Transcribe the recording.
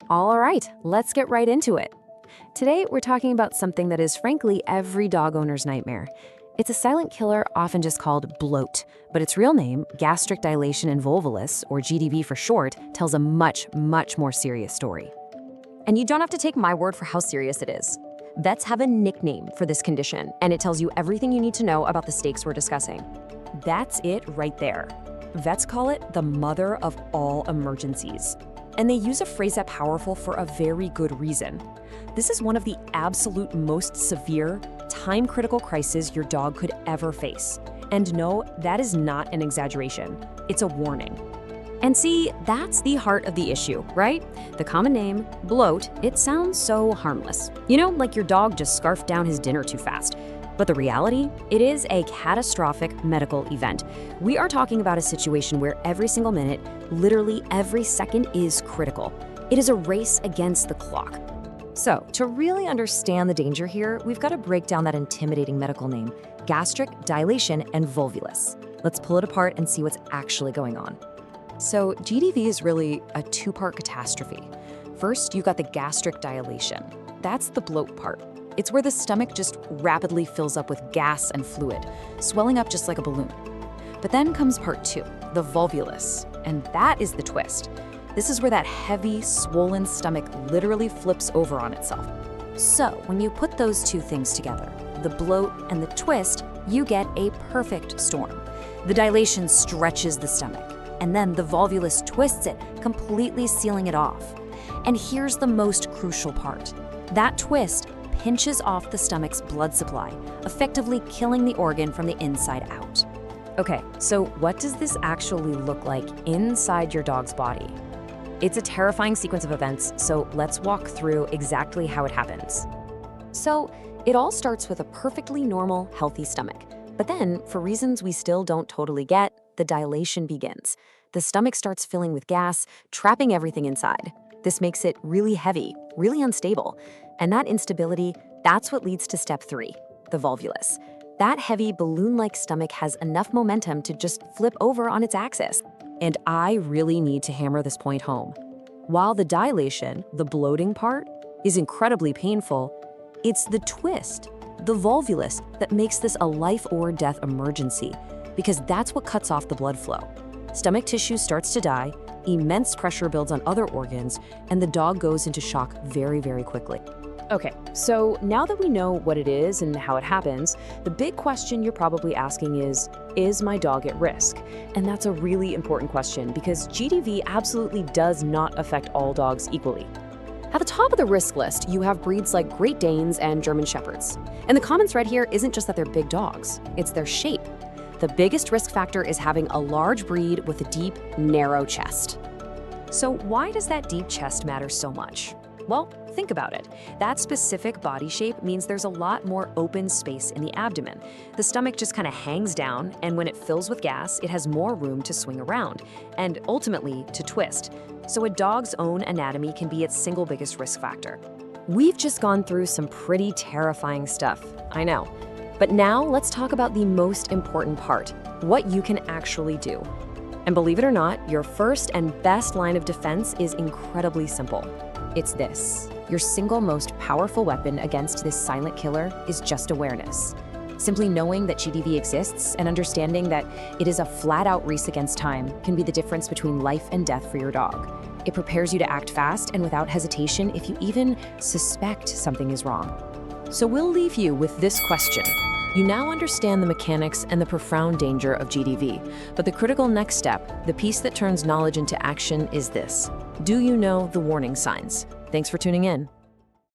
All right, let's get right into it. Today, we're talking about something that is frankly every dog owner's nightmare. It's a silent killer, often just called bloat, but its real name, gastric dilation and volvulus, or GDV for short, tells a much, much more serious story. And you don't have to take my word for how serious it is. Vets have a nickname for this condition, and it tells you everything you need to know about the stakes we're discussing. That's it right there. Vets call it the Mother of All Emergencies. And they use a phrase that powerful for a very good reason. This is one of the absolute most severe, time-critical crises your dog could ever face. And no, that is not an exaggeration. It's a warning. And see, that's the heart of the issue, right? The common name, bloat, it sounds so harmless. You know, like your dog just scarfed down his dinner too fast. But the reality, it is a catastrophic medical event. We are talking about a situation where every single minute, literally every second is critical. It is a race against the clock. So, to really understand the danger here, we've got to break down that intimidating medical name, gastric dilation and volvulus. Let's pull it apart and see what's actually going on. So, GDV is really a two-part catastrophe. First, you've got the gastric dilation. That's the bloat part. It's where the stomach just rapidly fills up with gas and fluid, swelling up just like a balloon. But then comes part two, the volvulus, and that is the twist. This is where that heavy, swollen stomach literally flips over on itself. So when you put those two things together, the bloat and the twist, you get a perfect storm. The dilation stretches the stomach, and then the volvulus twists it, completely sealing it off. And here's the most crucial part. That twist pinches off the stomach's blood supply, effectively killing the organ from the inside out. Okay, so what does this actually look like inside your dog's body? It's a terrifying sequence of events, so let's walk through exactly how it happens. So it all starts with a perfectly normal, healthy stomach. But then, for reasons we still don't totally get, the dilation begins. The stomach starts filling with gas, trapping everything inside. This makes it really heavy, really unstable. And that instability, that's what leads to step 3, the volvulus. That heavy balloon-like stomach has enough momentum to just flip over on its axis. And I really need to hammer this point home. While the dilation, the bloating part, is incredibly painful, it's the twist, the volvulus, that makes this a life or death emergency, because that's what cuts off the blood flow. Stomach tissue starts to die, immense pressure builds on other organs, and the dog goes into shock very, very quickly. Okay, so now that we know what it is and how it happens, the big question you're probably asking is my dog at risk? And that's a really important question because GDV absolutely does not affect all dogs equally. At the top of the risk list, you have breeds like Great Danes and German Shepherds. And the common thread here isn't just that they're big dogs, it's their shape. The biggest risk factor is having a large breed with a deep, narrow chest. So why does that deep chest matter so much? Well, think about it. That specific body shape means there's a lot more open space in the abdomen. The stomach just kind of hangs down, and when it fills with gas, it has more room to swing around, and ultimately to twist. So a dog's own anatomy can be its single biggest risk factor. We've just gone through some pretty terrifying stuff, I know. But now let's talk about the most important part, what you can actually do. And believe it or not, your first and best line of defense is incredibly simple. It's this. Your single most powerful weapon against this silent killer is just awareness. Simply knowing that GDV exists and understanding that it is a flat-out race against time can be the difference between life and death for your dog. It prepares you to act fast and without hesitation if you even suspect something is wrong. So we'll leave you with this question. You now understand the mechanics and the profound danger of GDV, but the critical next step, the piece that turns knowledge into action, is this. Do you know the warning signs? Thanks for tuning in.